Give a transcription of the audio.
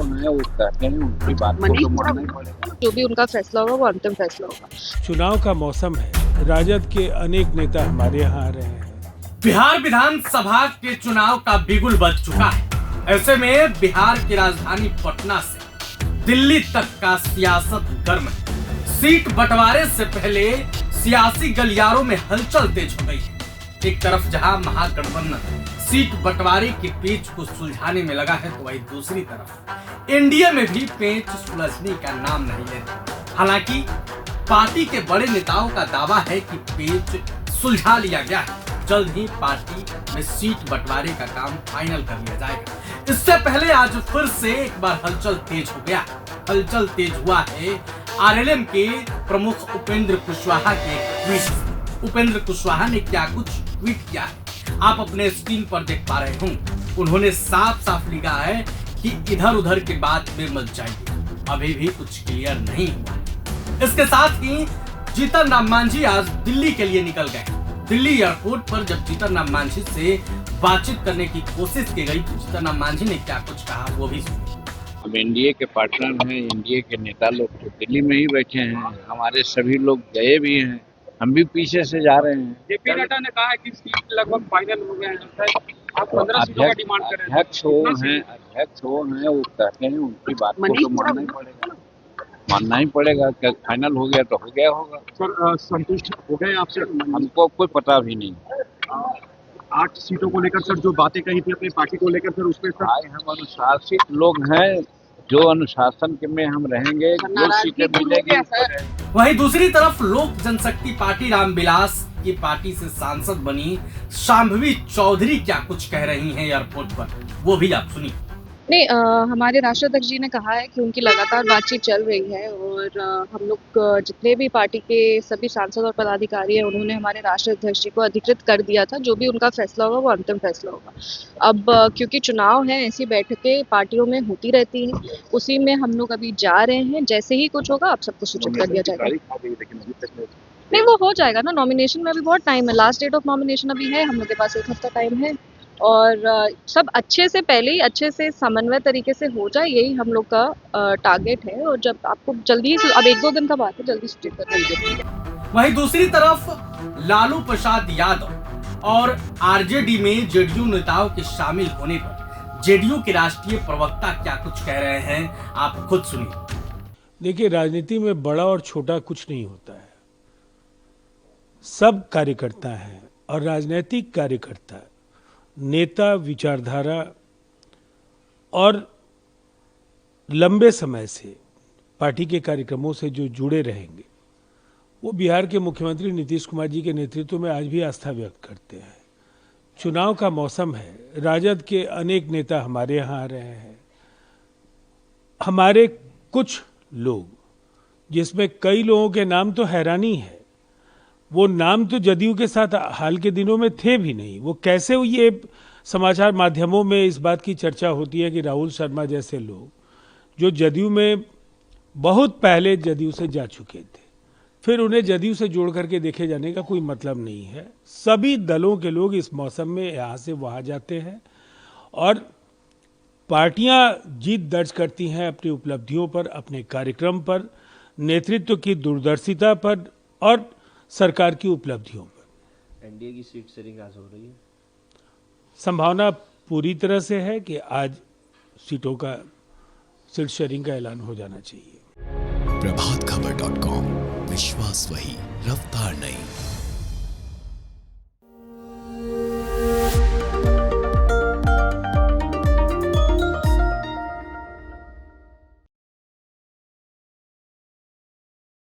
लोग हैं वो कहते हैं, उनकी बात को तो मानना ही पड़ेगा। जो भी उनका फैसला होगा वो अंतिम फैसला होगा। चुनाव का मौसम है, राजद के अनेक नेता हमारे यहाँ आ रहे हैं। बिहार विधानसभा के चुनाव का बिगुल बज चुका है। ऐसे में बिहार की राजधानी पटना से दिल्ली तक का सियासत गर्म है। सीट बंटवारे से पहले सियासी गलियारों में हलचल तेज हो गई है। एक तरफ जहां महागठबंधन सीट बंटवारे के पेच को सुलझाने में लगा है, तो वहीं दूसरी तरफ एनडीए में भी पेच सुलझने का नाम नहीं लेता। हालांकि पार्टी के बड़े नेताओं का दावा है कि पेच सुलझा लिया गया है। जल्द ही पार्टी में सीट बंटवारे का काम फाइनल कर लिया जाएगा। इससे पहले आज फिर से एक बार हलचल तेज हो गया। हलचल तेज हुआ है आरएलएम के प्रमुख उपेंद्र कुशवाहा के ट्वीट से। उपेंद्र कुशवाहा ने क्या कुछ ट्वीट किया है आप अपने स्क्रीन पर देख पा रहे हों। उन्होंने साफ साफ लिखा है कि इधर उधर के बात में मत जाइए, अभी भी कुछ क्लियर नहीं हुआ है। इसके साथ ही जीतन राम मांझी आज दिल्ली के लिए निकल गए। दिल्ली एयरपोर्ट पर जब जीतन राम मांझी से बातचीत करने की कोशिश की गई तो जीतन राम मांझी ने क्या कुछ कहा वो भी सुनिए। हम एनडीए के पार्टनर हैं, एनडीए के नेता लोग तो दिल्ली में ही बैठे हैं, हमारे सभी लोग गए भी हैं, हम भी पीछे से जा रहे हैं। जेपी नड्डा ने कहा है कि सीट लगभग फाइनल हो गए हैं, आप 15 सीटों का डिमांड कर रहे हैं। अध्यक्ष वो हैं वो कहते हैं, उनकी बात को तो मानना ही पड़ेगा। मानना ही पड़ेगा कि फाइनल हो गया तो हो गया होगा। सर संतुष्ट हो गए आपसे? हमको कोई पता भी नहीं। 8 सीटों को लेकर सर जो बातें कही थी अपनी पार्टी को लेकर सर उस पर सर हम अनुशासित लोग हैं, जो अनुशासन के में हम रहेंगे, जो सीटें मिलेंगी। वहीं दूसरी तरफ लोक जनशक्ति पार्टी रामविलास की पार्टी से सांसद बनी शांभवी चौधरी क्या कुछ कह रही हैं एयरपोर्ट पर, वो भी आप सुनिए। नहीं, हमारे राष्ट्राध्यक्ष जी ने कहा है कि उनकी लगातार बातचीत चल रही है और हम लोग जितने भी पार्टी के सभी सांसद और पदाधिकारी हैं उन्होंने हमारे राष्ट्राध्यक्ष जी को अधिकृत कर दिया था। जो भी उनका फैसला होगा वो अंतिम फैसला होगा। अब क्योंकि चुनाव है, ऐसी बैठकें पार्टियों में होती रहती हैं, उसी में हम लोग अभी जा रहे हैं। जैसे ही कुछ होगा आप सबको सूचित कर दिया जाएगा। नहीं, वो हो जाएगा ना, नॉमिनेशन में अभी बहुत टाइम है। लास्ट डेट ऑफ नॉमिनेशन अभी है, हम लोग के पास 1 हफ्ता टाइम है और सब अच्छे से पहले ही अच्छे से समन्वय तरीके से हो जाए, यही हम लोग का टारगेट है। और जब आपको जल्दी, अब 1-2 दिन का बात है, जल्दी सूचित कर दीजिए। वहीं दूसरी तरफ लालू प्रसाद यादव और आरजेडी में जेडीयू नेताओं के शामिल होने पर जेडीयू के राष्ट्रीय प्रवक्ता क्या कुछ कह रहे हैं आप खुद सुनिए। देखिए, राजनीति में बड़ा और छोटा कुछ नहीं होता है, सब कार्यकर्ता हैं और राजनीतिक कार्यकर्ता, नेता, विचारधारा और लंबे समय से पार्टी के कार्यक्रमों से जो जुड़े रहेंगे वो बिहार के मुख्यमंत्री नीतीश कुमार जी के नेतृत्व में आज भी आस्था व्यक्त करते हैं। चुनाव का मौसम है, राजद के अनेक नेता हमारे यहाँ आ रहे हैं। हमारे कुछ लोग, जिसमें कई लोगों के नाम तो हैरानी है, वो नाम तो जदयू के साथ हाल के दिनों में थे भी नहीं। वो कैसे, ये समाचार माध्यमों में इस बात की चर्चा होती है कि राहुल शर्मा जैसे लोग जो जदयू में बहुत पहले जदयू से जा चुके थे, फिर उन्हें जदयू से जोड़ करके देखे जाने का कोई मतलब नहीं है। सभी दलों के लोग इस मौसम में यहाँ से वहाँ जाते हैं और पार्टियां जीत दर्ज करती हैं अपनी उपलब्धियों पर, अपने कार्यक्रम पर, नेतृत्व की दूरदर्शिता पर और सरकार की उपलब्धियों पर। एनडीए की सीट शेयरिंग आज हो रही है। संभावना पूरी तरह से है कि आज सीटों का सीट शेयरिंग का ऐलान हो जाना चाहिए। प्रभातखबर.com, विश्वास वही, रफ्तार नहीं।